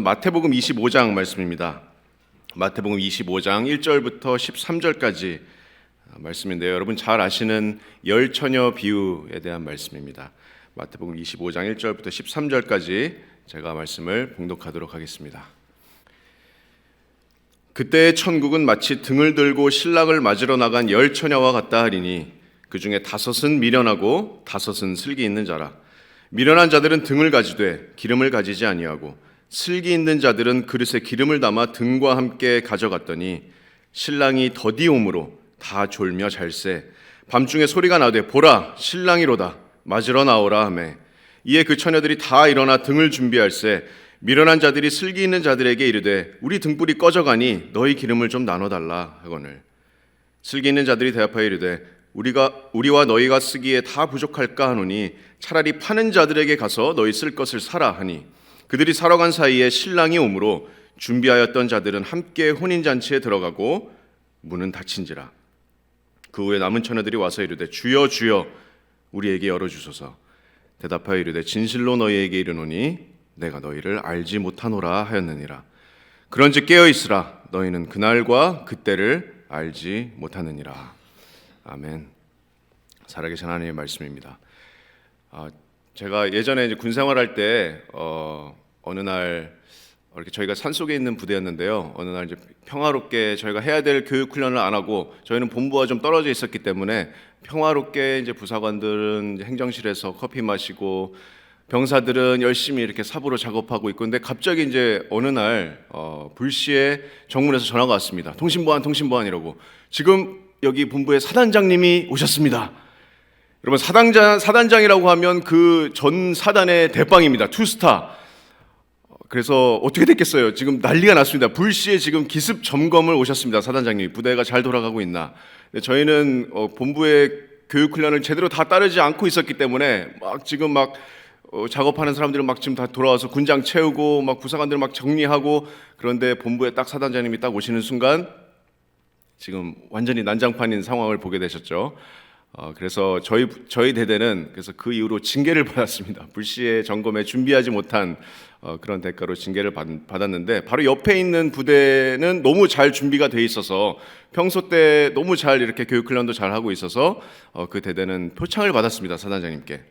마태복음 25장 말씀입니다. 마태복음 25장 1절부터 13절까지 말씀인데요. 여러분 잘 아시는 열 처녀 비유에 대한 말씀입니다. 마태복음 25장 1절부터 13절까지 제가 말씀을 봉독하도록 하겠습니다. 그때의 천국은 마치 등을 들고 신랑을 맞으러 나간 열 처녀와 같다 하리니 그 중에 5은 미련하고 5은 슬기 있는 자라. 미련한 자들은 등을 가지되 기름을 가지지 아니하고 슬기 있는 자들은 그릇에 기름을 담아 등과 함께 가져갔더니 신랑이 더디 오므로 다 졸며 잘세 밤중에 소리가 나되 보라 신랑이로다 맞으러 나오라 하매 이에 그 처녀들이 다 일어나 등을 준비할세 미련한 자들이 슬기 있는 자들에게 이르되 우리 등불이 꺼져가니 너희 기름을 좀 나눠달라 하거늘 슬기 있는 자들이 대답하여 이르되 우리와 너희가 쓰기에 다 부족할까 하노니 차라리 파는 자들에게 가서 너희 쓸 것을 사라 하니 그들이 사러 간 사이에 신랑이 오므로 준비하였던 자들은 함께 혼인잔치에 들어가고 문은 닫힌지라. 그 후에 남은 처녀들이 와서 이르되 주여 주여 우리에게 열어주소서. 대답하여 이르되 진실로 너희에게 이르노니 내가 너희를 알지 못하노라 하였느니라. 그런즉 깨어있으라 너희는 그날과 그때를 알지 못하느니라. 아멘. 살아계신 하나님의 말씀입니다. 제가 예전에 이제 군 생활할 때 어느 날 이렇게 저희가 산속에 있는 부대였는데요. 어느 날 이제 평화롭게 저희가 해야 될 교육 훈련을 안 하고 저희는 본부와 좀 떨어져 있었기 때문에 평화롭게 이제 부사관들은 이제 행정실에서 커피 마시고 병사들은 열심히 이렇게 사부로 작업하고 있고 근데 갑자기 이제 어느 날 불시에 정문에서 전화가 왔습니다. 통신보안 이러고 지금 여기 본부에 사단장님이 오셨습니다. 여러분 사단장이라고 하면 그 전 사단의 대빵입니다. 투스타. 그래서 어떻게 됐겠어요? 지금 난리가 났습니다. 불시에 지금 기습 점검을 오셨습니다. 사단장님이 부대가 잘 돌아가고 있나. 저희는 본부의 교육 훈련을 제대로 다 따르지 않고 있었기 때문에 지금 작업하는 사람들은 지금 다 돌아와서 군장 채우고 부사관들 정리하고 그런데 본부에 딱 사단장님이 딱 오시는 순간 지금 완전히 난장판인 상황을 보게 되셨죠. 그래서 저희 대대는 그래서 그 이후로 징계를 받았습니다. 불시에 점검에 준비하지 못한 그런 대가로 징계를 받았는데 바로 옆에 있는 부대는 너무 잘 준비가 돼 있어서 평소 때 너무 잘 이렇게 교육 훈련도 잘 하고 있어서 그 대대는 표창을 받았습니다. 사단장님께.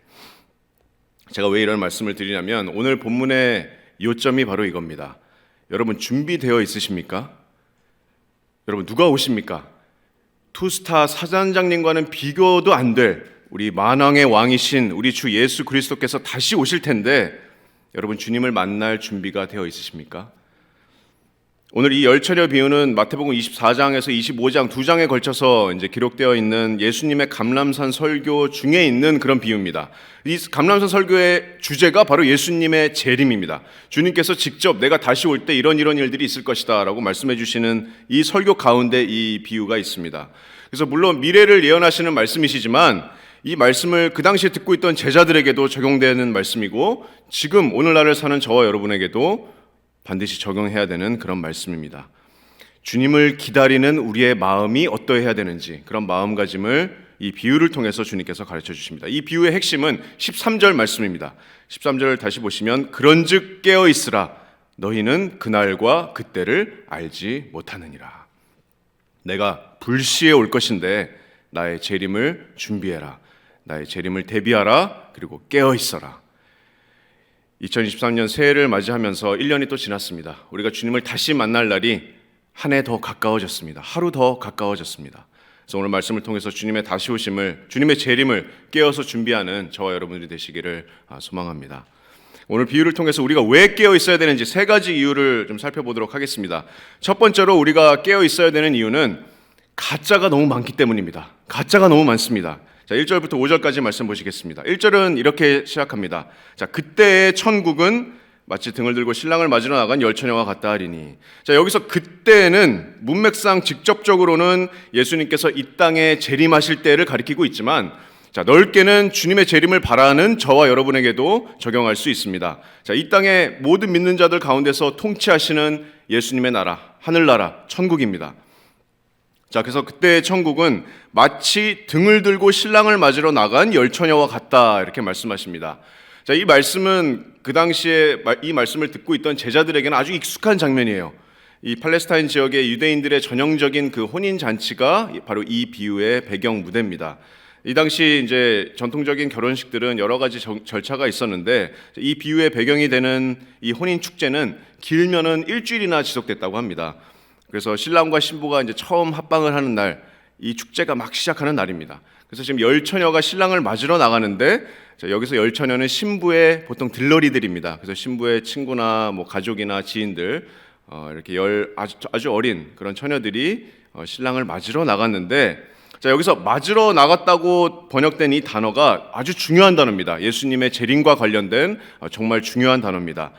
제가 왜 이런 말씀을 드리냐면 오늘 본문의 요점이 바로 이겁니다. 여러분 준비되어 있으십니까? 여러분 누가 오십니까? 투스타 사단장님과는 비교도 안 될 우리 만왕의 왕이신 우리 주 예수 그리스도께서 다시 오실 텐데 여러분 주님을 만날 준비가 되어 있으십니까? 오늘 이 열 처녀 비유는 마태복음 24장에서 25장 두 장에 걸쳐서 이제 기록되어 있는 예수님의 감람산 설교 중에 있는 그런 비유입니다. 이 감람산 설교의 주제가 바로 예수님의 재림입니다. 주님께서 직접 내가 다시 올 때 이런 일들이 있을 것이다 라고 말씀해 주시는 이 설교 가운데 이 비유가 있습니다. 그래서 물론 미래를 예언하시는 말씀이시지만 이 말씀을 그 당시에 듣고 있던 제자들에게도 적용되는 말씀이고 지금 오늘날을 사는 저와 여러분에게도 반드시 적용해야 되는 그런 말씀입니다. 주님을 기다리는 우리의 마음이 어떠해야 되는지 그런 마음가짐을 이 비유를 통해서 주님께서 가르쳐 주십니다. 이 비유의 핵심은 13절 말씀입니다. 13절을 다시 보시면 그런즉 깨어있으라 너희는 그날과 그때를 알지 못하느니라. 내가 불시에 올 것인데 나의 재림을 준비해라. 나의 재림을 대비하라. 그리고 깨어있어라. 2023년 새해를 맞이하면서 1년이 또 지났습니다. 우리가 주님을 다시 만날 날이 한 해 더 가까워졌습니다. 하루 더 가까워졌습니다. 그래서 오늘 말씀을 통해서 주님의 다시 오심을, 주님의 재림을 깨어서 준비하는 저와 여러분들이 되시기를 소망합니다. 오늘 비유를 통해서 우리가 왜 깨어 있어야 되는지 3가지 이유를 좀 살펴보도록 하겠습니다. 첫 번째로 우리가 깨어 있어야 되는 이유는 가짜가 너무 많기 때문입니다. 가짜가 너무 많습니다. 자, 1절부터 5절까지 말씀 보시겠습니다. 1절은 이렇게 시작합니다. 자, 그때의 천국은 마치 등을 들고 신랑을 맞으러 나간 열 처녀와 같다 하리니. 자, 여기서 그때는 문맥상 직접적으로는 예수님께서 이 땅에 재림하실 때를 가리키고 있지만 자, 넓게는 주님의 재림을 바라는 저와 여러분에게도 적용할 수 있습니다. 자, 이 땅의 모든 믿는 자들 가운데서 통치하시는 예수님의 나라, 하늘나라, 천국입니다. 자, 그래서 그때의 천국은 마치 등을 들고 신랑을 맞으러 나간 열 처녀와 같다 이렇게 말씀하십니다. 자, 이 말씀은 그 당시에 이 말씀을 듣고 있던 제자들에게는 아주 익숙한 장면이에요. 이 팔레스타인 지역의 유대인들의 전형적인 그 혼인 잔치가 바로 이 비유의 배경 무대입니다. 이 당시 이제 전통적인 결혼식들은 여러 가지 절차가 있었는데 이 비유의 배경이 되는 이 혼인 축제는 길면은 일주일이나 지속됐다고 합니다. 그래서 신랑과 신부가 이제 처음 합방을 하는 날, 이 축제가 막 시작하는 날입니다. 그래서 지금 열 처녀가 신랑을 맞으러 나가는데, 여기서 열 처녀는 신부의 보통 들러리들입니다. 그래서 신부의 친구나 뭐 가족이나 지인들, 이렇게 아주 어린 그런 처녀들이 신랑을 맞으러 나갔는데, 여기서 맞으러 나갔다고 번역된 이 단어가 아주 중요한 단어입니다. 예수님의 재림과 관련된 정말 중요한 단어입니다.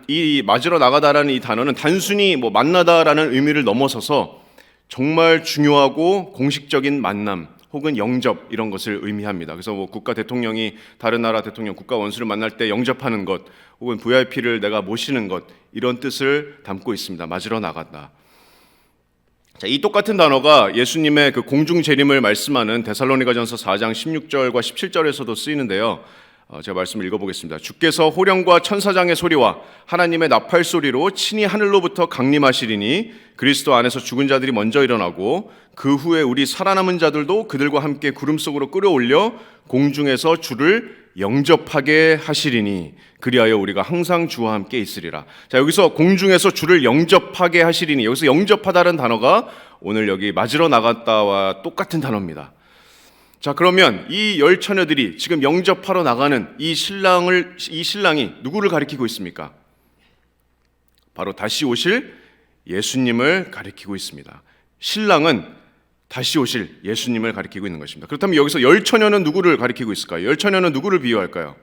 이 맞으러 나가다라는 이 단어는 단순히 뭐 만나다라는 의미를 넘어서서 정말 중요하고 공식적인 만남 혹은 영접 이런 것을 의미합니다. 그래서 뭐 국가 대통령이 다른 나라 대통령, 국가 원수를 만날 때 영접하는 것, 혹은 VIP를 내가 모시는 것, 이런 뜻을 담고 있습니다. 맞으러 나간다. 이 똑같은 단어가 예수님의 그 공중 재림을 말씀하는 데살로니가전서 4장 16절과 17절에서도 쓰이는데요. 제가 말씀을 읽어보겠습니다. 주께서 호령과 천사장의 소리와 하나님의 나팔 소리로 친히 하늘로부터 강림하시리니 그리스도 안에서 죽은 자들이 먼저 일어나고 그 후에 우리 살아남은 자들도 그들과 함께 구름 속으로 끌어올려 공중에서 주를 영접하게 하시리니 그리하여 우리가 항상 주와 함께 있으리라. 여기서 공중에서 주를 영접하게 하시리니, 여기서 영접하다는 단어가 오늘 여기 맞으러 나갔다와 똑같은 단어입니다. 그러면 이 열 처녀들이 지금 영접하러 나가는 이 신랑이 누구를 가리키고 있습니까? 바로 다시 오실 예수님을 가리키고 있습니다. 신랑은 다시 오실 예수님을 가리키고 있는 것입니다. 그렇다면 여기서 열 처녀는 누구를 가리키고 있을까요? 열 처녀는 누구를 비유할까요?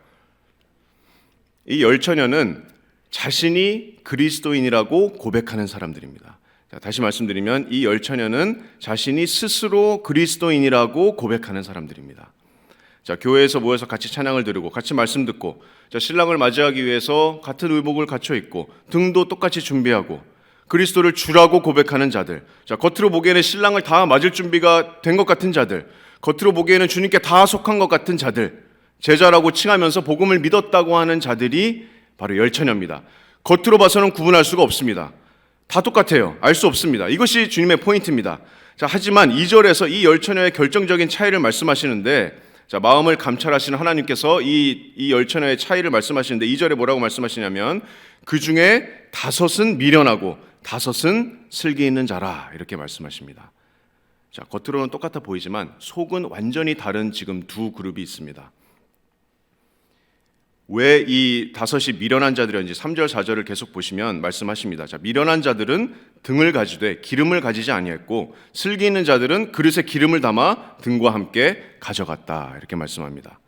이 열 처녀는 자신이 그리스도인이라고 고백하는 사람들입니다. 다시 말씀드리면 이 열 처녀는 자신이 스스로 그리스도인이라고 고백하는 사람들입니다. 교회에서 모여서 같이 찬양을 드리고 같이 말씀 듣고 신랑을 맞이하기 위해서 같은 의복을 갖춰 입고 등도 똑같이 준비하고 그리스도를 주라고 고백하는 자들, 겉으로 보기에는 신랑을 다 맞을 준비가 된 것 같은 자들, 겉으로 보기에는 주님께 다 속한 것 같은 자들, 제자라고 칭하면서 복음을 믿었다고 하는 자들이 바로 열 처녀입니다. 겉으로 봐서는 구분할 수가 없습니다. 다 똑같아요. 알 수 없습니다. 이것이 주님의 포인트입니다. 하지만 2절에서 이 열 처녀의 결정적인 차이를 말씀하시는데, 마음을 감찰하시는 하나님께서 이 열 처녀의 차이를 말씀하시는데 2절에 뭐라고 말씀하시냐면 그 중에 5은 미련하고 5은 슬기 있는 자라, 이렇게 말씀하십니다. 겉으로는 똑같아 보이지만 속은 완전히 다른 지금 두 그룹이 있습니다. 왜 이 5이 미련한 자들이었는지 3절 4절을 계속 보시면 말씀하십니다. 미련한 자들은 등을 가지되 기름을 가지지 아니했고 슬기 있는 자들은 그릇에 기름을 담아 등과 함께 가져갔다, 이렇게 말씀합니다.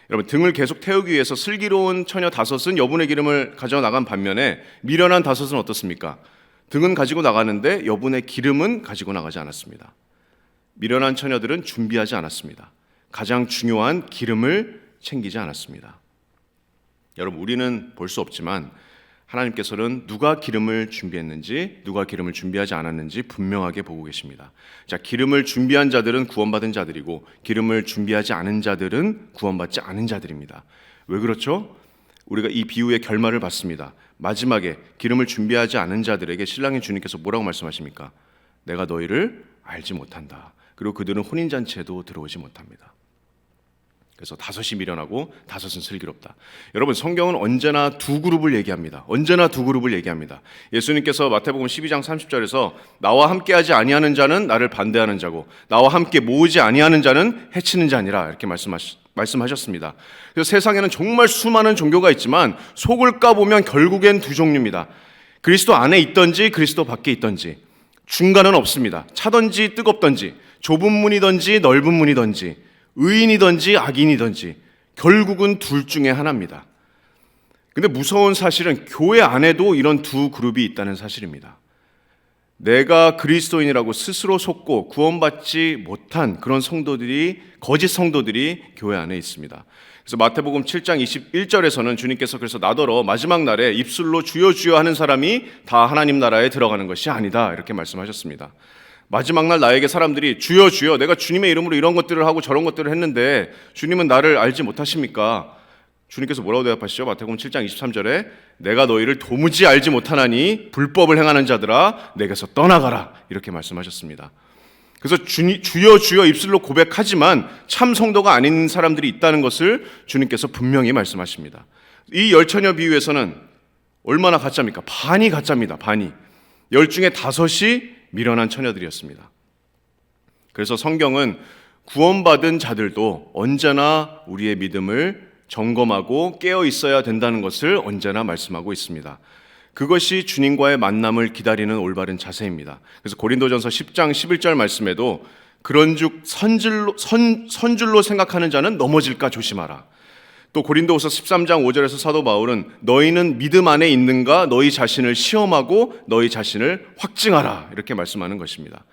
여러분, 등을 계속 태우기 위해서 슬기로운 처녀 5은 여분의 기름을 가져 나간 반면에 미련한 5은 어떻습니까? 등은 가지고 나가는데 여분의 기름은 가지고 나가지 않았습니다. 미련한 처녀들은 준비하지 않았습니다. 가장 중요한 기름을 챙기지 않았습니다. 여러분, 우리는 볼 수 없지만 하나님께서는 누가 기름을 준비했는지 누가 기름을 준비하지 않았는지 분명하게 보고 계십니다. 기름을 준비한 자들은 구원받은 자들이고 기름을 준비하지 않은 자들은 구원받지 않은 자들입니다. 왜 그렇죠? 우리가 이 비유의 결말을 봤습니다. 마지막에 기름을 준비하지 않은 자들에게 신랑의 주님께서 뭐라고 말씀하십니까? 내가 너희를 알지 못한다. 그리고 그들은 혼인잔치에도 들어오지 못합니다. 그래서 5이 미련하고 5은 슬기롭다. 여러분, 성경은 언제나 두 그룹을 얘기합니다. 언제나 두 그룹을 얘기합니다. 예수님께서 마태복음 12장 30절에서 나와 함께하지 아니하는 자는 나를 반대하는 자고 나와 함께 모으지 아니하는 자는 해치는 자니라, 이렇게 말씀하셨습니다. 그래서 세상에는 정말 수많은 종교가 있지만 속을 까보면 결국엔 두 종류입니다. 그리스도 안에 있던지 그리스도 밖에 있던지, 중간은 없습니다. 차든지 뜨겁던지, 좁은 문이든지 넓은 문이든지, 의인이든지 악인이든지 결국은 둘 중에 하나입니다. 근데 무서운 사실은 교회 안에도 이런 두 그룹이 있다는 사실입니다. 내가 그리스도인이라고 스스로 속고 구원받지 못한 그런 성도들이, 거짓 성도들이 교회 안에 있습니다. 그래서 마태복음 7장 21절에서는 주님께서 그래서 나더러 마지막 날에 입술로 주여 주여 하는 사람이 다 하나님 나라에 들어가는 것이 아니다, 이렇게 말씀하셨습니다. 마지막 날 나에게 사람들이 주여 주여, 내가 주님의 이름으로 이런 것들을 하고 저런 것들을 했는데 주님은 나를 알지 못하십니까? 주님께서 뭐라고 대답하시죠? 마태복음 7장 23절에 내가 너희를 도무지 알지 못하나니 불법을 행하는 자들아 내게서 떠나가라 이렇게 말씀하셨습니다. 그래서 주여 주여 입술로 고백하지만 참 성도가 아닌 사람들이 있다는 것을 주님께서 분명히 말씀하십니다. 이 열처녀 비유에서는 얼마나 가짜입니까? 반이 가짜입니다. 반이. 10 중에 5이 미련한 처녀들이었습니다. 그래서 성경은 구원받은 자들도 언제나 우리의 믿음을 점검하고 깨어 있어야 된다는 것을 언제나 말씀하고 있습니다. 그것이 주님과의 만남을 기다리는 올바른 자세입니다. 그래서 고린도전서 10장 11절 말씀에도 그런즉 선줄로 생각하는 자는 넘어질까 조심하라. 또 고린도후서 13장 5절에서 사도 바울은 너희는 믿음 안에 있는가 너희 자신을 시험하고 너희 자신을 확증하라 이렇게 말씀하는 것입니다.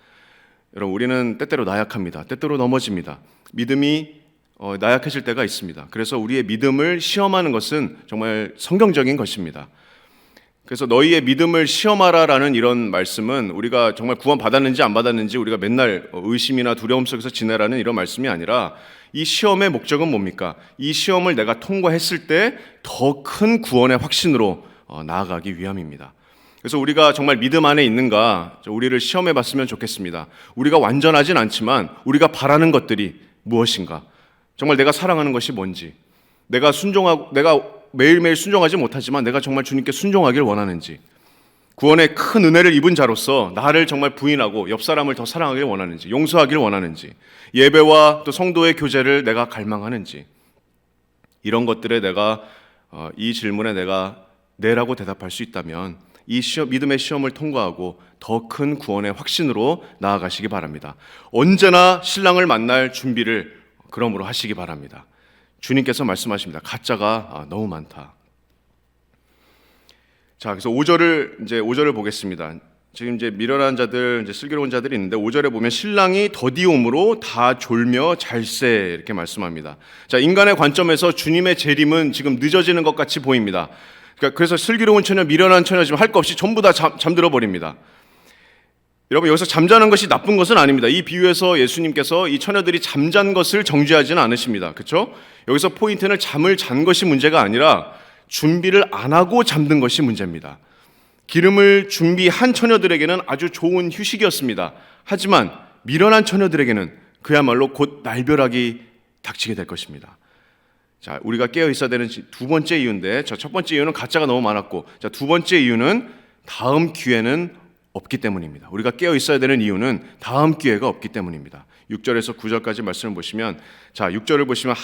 여러분 우리는 때때로 나약합니다. 때때로 넘어집니다. 믿음이 나약해질 때가 있습니다. 그래서 우리의 믿음을 시험하는 것은 정말 성경적인 것입니다. 그래서 너희의 믿음을 시험하라라는 이런 말씀은 우리가 정말 구원 받았는지 안 받았는지 우리가 맨날 의심이나 두려움 속에서 지내라는 이런 말씀이 아니라 이 시험의 목적은 뭡니까? 이 시험을 내가 통과했을 때 더 큰 구원의 확신으로 나아가기 위함입니다. 그래서 우리가 정말 믿음 안에 있는가 우리를 시험해 봤으면 좋겠습니다. 우리가 완전하진 않지만 우리가 바라는 것들이 무엇인가? 정말 내가 사랑하는 것이 뭔지, 내가 매일매일 순종하지 못하지만 내가 정말 주님께 순종하길 원하는지, 구원의 큰 은혜를 입은 자로서 나를 정말 부인하고 옆 사람을 더 사랑하길 원하는지, 용서하길 원하는지, 예배와 또 성도의 교제를 내가 갈망하는지, 이런 것들에 내가 이 질문에 내가 네라고 대답할 수 있다면 이 믿음의 시험을 통과하고 더 큰 구원의 확신으로 나아가시기 바랍니다. 언제나 신랑을 만날 준비를 그러므로 하시기 바랍니다. 주님께서 말씀하십니다. 가짜가 너무 많다. 자, 그래서 5절을 보겠습니다. 지금 이제 미련한 자들, 슬기로운 자들이 있는데 5절에 보면 신랑이 더디옴으로 다 졸며 잘세 이렇게 말씀합니다. 자, 인간의 관점에서 주님의 재림은 지금 늦어지는 것 같이 보입니다. 그래서 슬기로운 처녀, 미련한 처녀 지금 할 것 없이 전부 다 잠들어 버립니다. 여러분 여기서 잠자는 것이 나쁜 것은 아닙니다. 이 비유에서 예수님께서 이 처녀들이 잠잔 것을 정죄하지는 않으십니다. 그렇죠? 여기서 포인트는 잠을 잔 것이 문제가 아니라 준비를 안 하고 잠든 것이 문제입니다. 기름을 준비한 처녀들에게는 아주 좋은 휴식이었습니다. 하지만 미련한 처녀들에게는 그야말로 곧 날벼락이 닥치게 될 것입니다. 자, 우리가 깨어 있어야 되는 두 번째 이유인데, 첫 번째 이유는 가짜가 너무 많았고, 자, 두 번째 이유는 다음 기회는 없기 때문입니다. 우리가 깨어 있어야 되는 이유는 다음 기회가 없기 때문입니다. 6절에서 9절까지 말씀을 보시면, 자, 6절을 보시면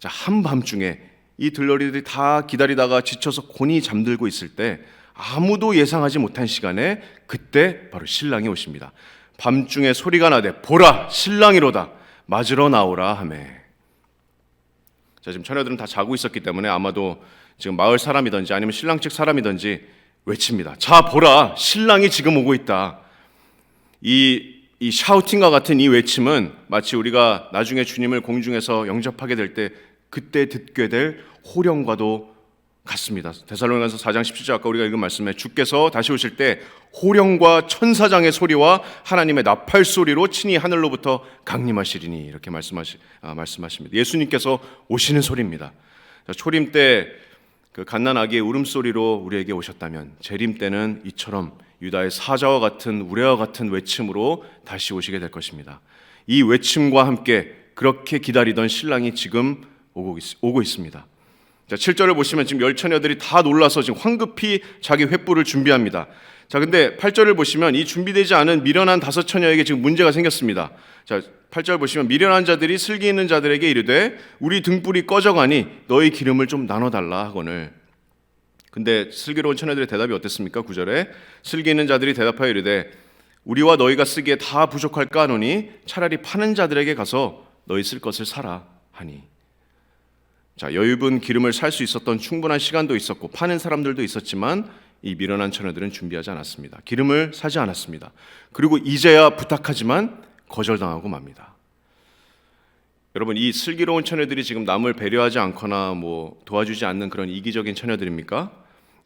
한밤중에 이 들러리들이 다 기다리다가 지쳐서 곤히 잠들고 있을 때 아무도 예상하지 못한 시간에 그때 바로 신랑이 오십니다. 밤중에 소리가 나되 보라 신랑이로다 맞으러 나오라 하매. 자, 지금 처녀들은 다 자고 있었기 때문에 아마도 지금 마을 사람이든지 아니면 신랑 측 사람이든지 외칩니다. 자, 보라 신랑이 지금 오고 있다. 이 샤우팅과 같은 이 외침은 마치 우리가 나중에 주님을 공중에서 영접하게 될 때 그때 듣게 될 호령과도 같습니다. 데살로니가서 4장 17절 아까 우리가 읽은 말씀에 주께서 다시 오실 때 호령과 천사장의 소리와 하나님의 나팔 소리로 친히 하늘로부터 강림하시리니 이렇게 말씀하십니다. 예수님께서 오시는 소리입니다. 초림 때 그 갓난아기의 울음소리로 우리에게 오셨다면 재림 때는 이처럼 유다의 사자와 같은 우레와 같은 외침으로 다시 오시게 될 것입니다. 이 외침과 함께 그렇게 기다리던 신랑이 지금 오고 있습니다. 자, 7절을 보시면 지금 열처녀들이 다 놀라서 지금 황급히 자기 횃불을 준비합니다. 자, 근데 8절을 보시면 이 준비되지 않은 미련한 5처녀에게 지금 문제가 생겼습니다. 자, 8절 보시면 미련한 자들이 슬기 있는 자들에게 이르되 우리 등불이 꺼져가니 너희 기름을 좀 나눠달라 하거늘. 근데 슬기로운 처녀들의 대답이 어땠습니까? 9절에 슬기 있는 자들이 대답하여 이르되 우리와 너희가 쓰기에 다 부족할까 하노니 차라리 파는 자들에게 가서 너희 쓸 것을 사라 하니. 자, 여유분 기름을 살 수 있었던 충분한 시간도 있었고 파는 사람들도 있었지만 이 미련한 처녀들은 준비하지 않았습니다. 기름을 사지 않았습니다. 그리고 이제야 부탁하지만 거절당하고 맙니다. 여러분, 이 슬기로운 처녀들이 지금 남을 배려하지 않거나 도와주지 않는 그런 이기적인 처녀들입니까?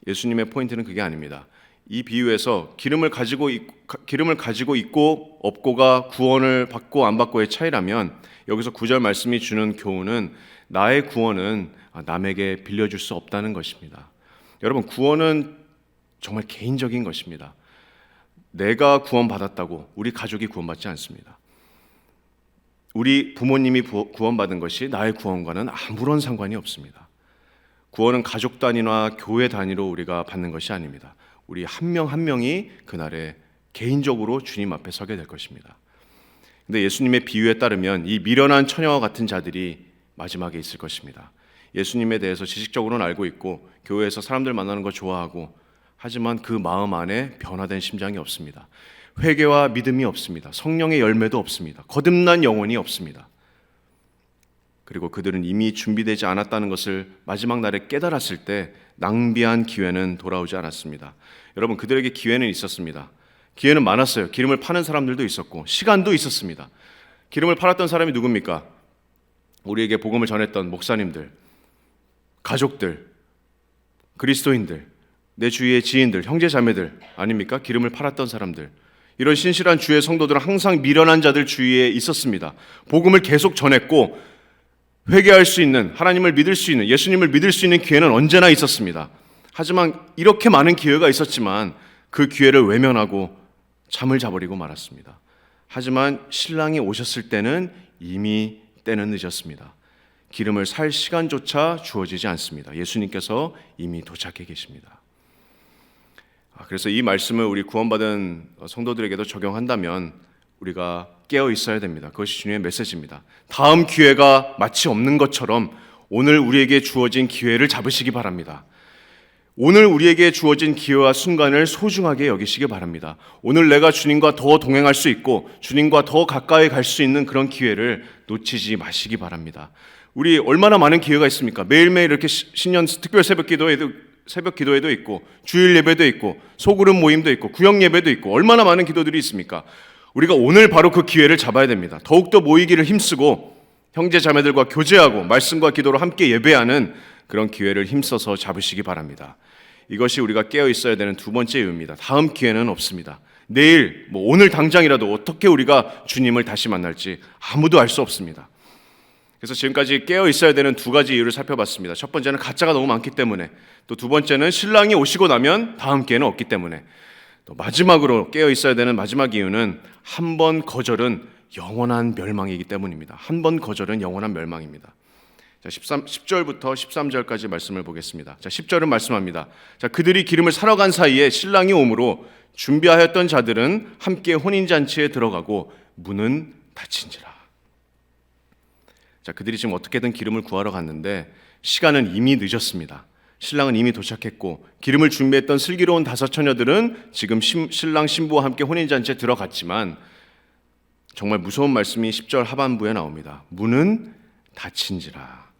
예수님의 포인트는 그게 아닙니다. 이 비유에서 기름을 가지고 있고 없고가 구원을 받고 안 받고의 차이라면 여기서 9절 말씀이 주는 교훈은 나의 구원은 남에게 빌려줄 수 없다는 것입니다. 여러분, 구원은 정말 개인적인 것입니다. 내가 구원받았다고 우리 가족이 구원받지 않습니다. 우리 부모님이 구원받은 것이 나의 구원과는 아무런 상관이 없습니다. 구원은 가족 단위나 교회 단위로 우리가 받는 것이 아닙니다. 우리 한 명 한 명이 그날에 개인적으로 주님 앞에 서게 될 것입니다. 근데 예수님의 비유에 따르면 이 미련한 처녀와 같은 자들이 마지막에 있을 것입니다. 예수님에 대해서 지식적으로는 알고 있고 교회에서 사람들 만나는 거 좋아하고, 하지만 그 마음 안에 변화된 심장이 없습니다. 회개와 믿음이 없습니다. 성령의 열매도 없습니다. 거듭난 영혼이 없습니다. 그리고 그들은 이미 준비되지 않았다는 것을 마지막 날에 깨달았을 때 낭비한 기회는 돌아오지 않았습니다. 여러분, 그들에게 기회는 있었습니다. 기회는 많았어요. 기름을 파는 사람들도 있었고 시간도 있었습니다. 기름을 팔았던 사람이 누굽니까? 우리에게 복음을 전했던 목사님들, 가족들, 그리스도인들, 내 주위의 지인들, 형제 자매들 아닙니까? 기름을 팔았던 사람들. 이런 신실한 주의 성도들은 항상 미련한 자들 주위에 있었습니다. 복음을 계속 전했고 회개할 수 있는, 하나님을 믿을 수 있는, 예수님을 믿을 수 있는 기회는 언제나 있었습니다. 하지만 이렇게 많은 기회가 있었지만 그 기회를 외면하고 잠을 자버리고 말았습니다. 하지만 신랑이 오셨을 때는 이미 때는 늦었습니다. 기름을 살 시간조차 주어지지 않습니다. 예수님께서 이미 도착해 계십니다. 그래서 이 말씀을 우리 구원받은 성도들에게도 적용한다면 우리가 깨어 있어야 됩니다. 그것이 주님의 메시지입니다. 다음 기회가 마치 없는 것처럼 오늘 우리에게 주어진 기회를 잡으시기 바랍니다. 오늘 우리에게 주어진 기회와 순간을 소중하게 여기시기 바랍니다. 오늘 내가 주님과 더 동행할 수 있고 주님과 더 가까이 갈 수 있는 그런 기회를 놓치지 마시기 바랍니다. 우리 얼마나 많은 기회가 있습니까? 매일매일 이렇게 신년 특별 새벽 기도회도 있고 주일 예배도 있고 소그룹 모임도 있고 구역 예배도 있고 얼마나 많은 기도들이 있습니까? 우리가 오늘 바로 그 기회를 잡아야 됩니다. 더욱더 모이기를 힘쓰고 형제 자매들과 교제하고 말씀과 기도로 함께 예배하는 그런 기회를 힘써서 잡으시기 바랍니다. 이것이 우리가 깨어 있어야 되는 두 번째 이유입니다. 다음 기회는 없습니다. 내일, 오늘 당장이라도 어떻게 우리가 주님을 다시 만날지 아무도 알 수 없습니다. 그래서 지금까지 깨어 있어야 되는 두 가지 이유를 살펴봤습니다. 첫 번째는 가짜가 너무 많기 때문에, 또 두 번째는 신랑이 오시고 나면 다음 기회는 없기 때문에, 또 마지막으로 깨어 있어야 되는 마지막 이유는 한 번 거절은 영원한 멸망이기 때문입니다. 한 번 거절은 영원한 멸망입니다. 자, 10절부터 13절까지 말씀을 보겠습니다. 자, 10절은 말씀합니다. 자, 그들이 기름을 사러 간 사이에 신랑이 오므로 준비하였던 자들은 함께 혼인잔치에 들어가고 문은 닫힌지라. 자, 그들이 지금 어떻게든 기름을 구하러 갔는데 시간은 이미 늦었습니다. 신랑은 이미 도착했고 기름을 준비했던 슬기로운 다섯 처녀들은 지금 신랑 신부와 함께 혼인잔치에 들어갔지만 정말 무서운 말씀이 10절 하반부에 나옵니다. 문은 닫힌지라.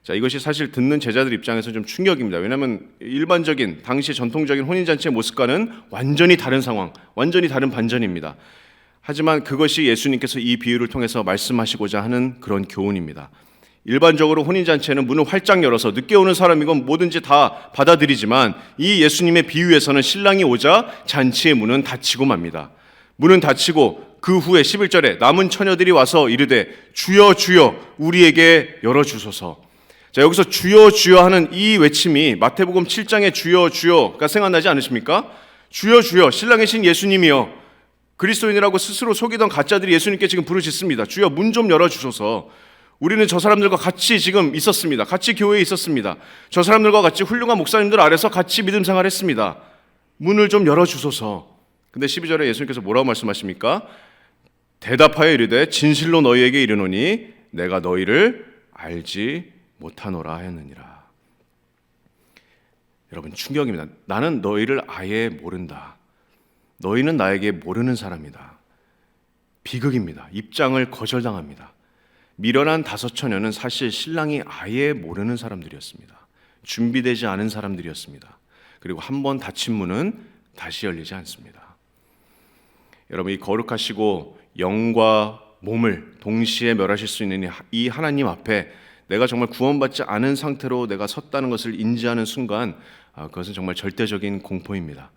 자, 이것이 사실 듣는 제자들 입장에서 좀 충격입니다. 왜냐하면 일반적인 당시 전통적인 혼인잔치의 모습과는 완전히 다른 상황, 완전히 다른 반전입니다. 하지만 그것이 예수님께서 이 비유를 통해서 말씀하시고자 하는 그런 교훈입니다. 일반적으로 혼인잔치에는 문을 활짝 열어서 늦게 오는 사람이건 뭐든지 다 받아들이지만 이 예수님의 비유에서는 신랑이 오자 잔치의 문은 닫히고 맙니다. 문은 닫히고 그 후에 11절에 남은 처녀들이 와서 이르되 주여 주여 우리에게 열어주소서. 자, 여기서 주여 주여 하는 이 외침이 마태복음 7장의 주여 주여가 생각나지 않으십니까? 주여 주여, 신랑이신 예수님이여, 그리스도인이라고 스스로 속이던 가짜들이 예수님께 지금 부르짖습니다. 주여 문 좀 열어주소서. 우리는 저 사람들과 같이 지금 있었습니다. 같이 교회에 있었습니다. 저 사람들과 같이 훌륭한 목사님들 아래서 같이 믿음 생활했습니다. 문을 좀 열어주소서. 근데 12절에 예수님께서 뭐라고 말씀하십니까? 대답하여 이르되 진실로 너희에게 이르노니 내가 너희를 알지 못하노라 하였느니라. 여러분, 충격입니다. 나는 너희를 아예 모른다. 너희는 나에게 모르는 사람이다. 비극입니다. 입장을 거절당합니다. 미련한 다섯 처녀는 사실 신랑이 아예 모르는 사람들이었습니다. 준비되지 않은 사람들이었습니다. 그리고 한 번 닫힌 문은 다시 열리지 않습니다. 여러분, 이 거룩하시고 영과 몸을 동시에 멸하실 수 있는 이 하나님 앞에 내가 정말 구원받지 않은 상태로 내가 섰다는 것을 인지하는 순간 그것은 정말 절대적인 공포입니다.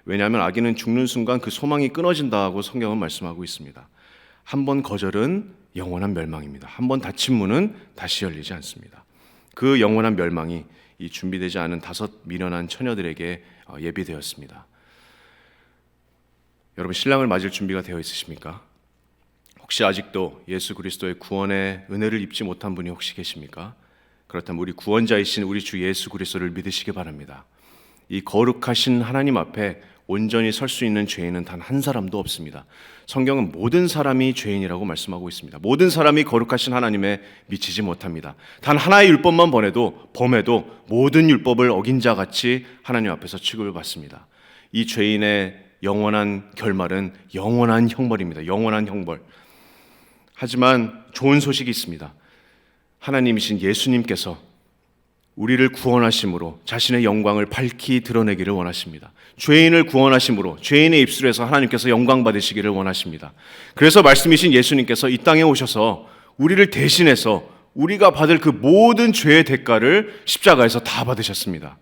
왜냐하면 악인은 죽는 순간 그 소망이 끊어진다고 성경은 말씀하고 있습니다. 한 번 거절은 영원한 멸망입니다. 한 번 닫힌 문은 다시 열리지 않습니다. 그 영원한 멸망이 이 준비되지 않은 5 미련한 처녀들에게 예비되었습니다. 여러분, 신랑을 맞을 준비가 되어 있으십니까? 혹시 아직도 예수 그리스도의 구원의 은혜를 입지 못한 분이 혹시 계십니까? 그렇다면 우리 구원자이신 우리 주 예수 그리스도를 믿으시기 바랍니다. 이 거룩하신 하나님 앞에 온전히 설 수 있는 죄인은 단 한 사람도 없습니다. 성경은 모든 사람이 죄인이라고 말씀하고 있습니다. 모든 사람이 거룩하신 하나님에 미치지 못합니다. 단 하나의 율법만 범해도 모든 율법을 어긴 자 같이 하나님 앞에서 취급을 받습니다. 이 죄인의 영원한 결말은 영원한 형벌입니다. 영원한 형벌. 하지만 좋은 소식이 있습니다. 하나님이신 예수님께서 우리를 구원하심으로 자신의 영광을 밝히 드러내기를 원하십니다. 죄인을 구원하심으로 죄인의 입술에서 하나님께서 영광 받으시기를 원하십니다. 그래서 말씀이신 예수님께서 이 땅에 오셔서 우리를 대신해서 우리가 받을 그 모든 죄의 대가를 십자가에서 다 받으셨습니다.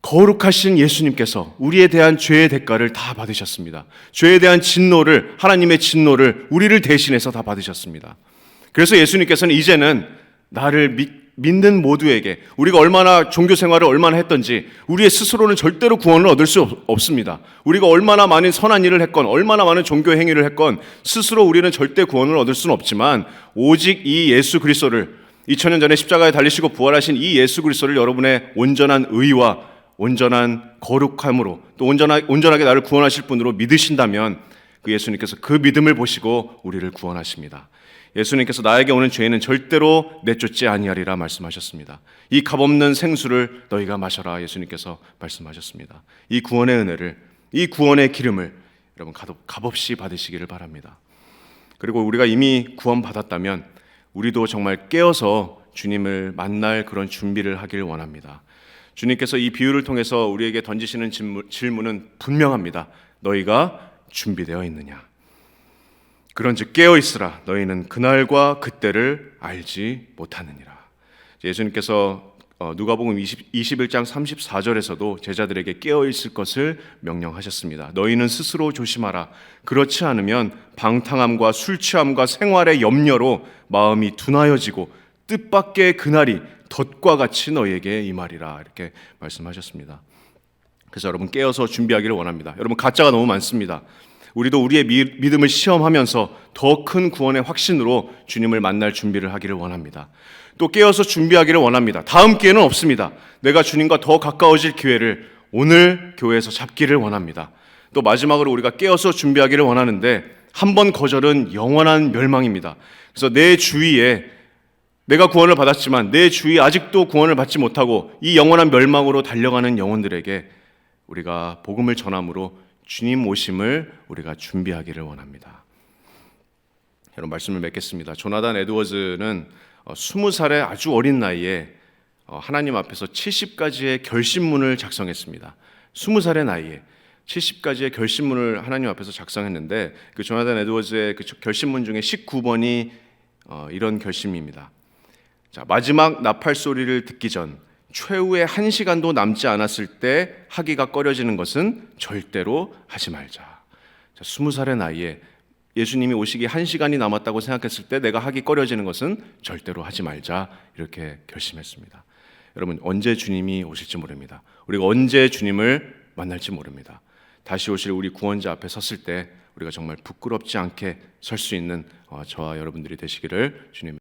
거룩하신 예수님께서 우리에 대한 죄의 대가를 다 받으셨습니다. 죄에 대한 진노를, 하나님의 진노를 우리를 대신해서 다 받으셨습니다. 그래서 예수님께서는 이제는 나를 믿는 모두에게, 우리가 얼마나 종교 생활을 얼마나 했던지 우리의 스스로는 절대로 구원을 얻을 수 없습니다. 우리가 얼마나 많은 선한 일을 했건 얼마나 많은 종교 행위를 했건 스스로 우리는 절대 구원을 얻을 수는 없지만 오직 이 예수 그리스도를, 2000년 전에 십자가에 달리시고 부활하신 이 예수 그리스도를 여러분의 온전한 의와 온전한 거룩함으로 또 온전하게 나를 구원하실 분으로 믿으신다면 그 예수님께서 그 믿음을 보시고 우리를 구원하십니다. 예수님께서 나에게 오는 죄인은 절대로 내쫓지 아니하리라 말씀하셨습니다. 이 값없는 생수를 너희가 마셔라 예수님께서 말씀하셨습니다. 이 구원의 은혜를, 이 구원의 기름을 여러분 값없이 받으시기를 바랍니다. 그리고 우리가 이미 구원받았다면 우리도 정말 깨어서 주님을 만날 그런 준비를 하길 원합니다. 주님께서 이 비유를 통해서 우리에게 던지시는 질문은 분명합니다. 너희가 준비되어 있느냐? 그런즉 깨어 있으라. 너희는 그날과 그때를 알지 못하느니라. 예수님께서 누가복음 21장 34절에서도 제자들에게 깨어 있을 것을 명령하셨습니다. 너희는 스스로 조심하라. 그렇지 않으면 방탕함과 술 취함과 생활의 염려로 마음이 둔하여지고 뜻밖의 그날이 덫과 같이 너희에게 임하리라. 이렇게 말씀하셨습니다. 그래서 여러분 깨어서 준비하기를 원합니다. 여러분 가짜가 너무 많습니다. 우리도 우리의 믿음을 시험하면서 더 큰 구원의 확신으로 주님을 만날 준비를 하기를 원합니다. 또 깨어서 준비하기를 원합니다. 다음 기회는 없습니다. 내가 주님과 더 가까워질 기회를 오늘 교회에서 잡기를 원합니다. 또 마지막으로 우리가 깨어서 준비하기를 원하는데 한 번 거절은 영원한 멸망입니다. 그래서 내 주위에 내가 구원을 받았지만 내 주위에 아직도 구원을 받지 못하고 이 영원한 멸망으로 달려가는 영혼들에게 우리가 복음을 전함으로 주님 오심을 우리가 준비하기를 원합니다. 여러분 말씀을 맺겠습니다. 조나단 에드워즈는 20살의 아주 어린 나이에 하나님 앞에서 70가지의 결심문을 작성했습니다. 20살의 나이에 70가지의 결심문을 하나님 앞에서 작성했는데 그 조나단 에드워즈의 그 결심문 중에 19번이 이런 결심입니다. 자, 마지막 나팔 소리를 듣기 전 최후의 1시간도 남지 않았을 때 하기가 꺼려지는 것은 절대로 하지 말자. 자, 20살의 나이에 예수님이 오시기 1시간이 남았다고 생각했을 때 내가 하기 꺼려지는 것은 절대로 하지 말자. 이렇게 결심했습니다. 여러분 언제 주님이 오실지 모릅니다. 우리가 언제 주님을 만날지 모릅니다. 다시 오실 우리 구원자 앞에 섰을 때 우리가 정말 부끄럽지 않게 설 수 있는 저와 여러분들이 되시기를 주님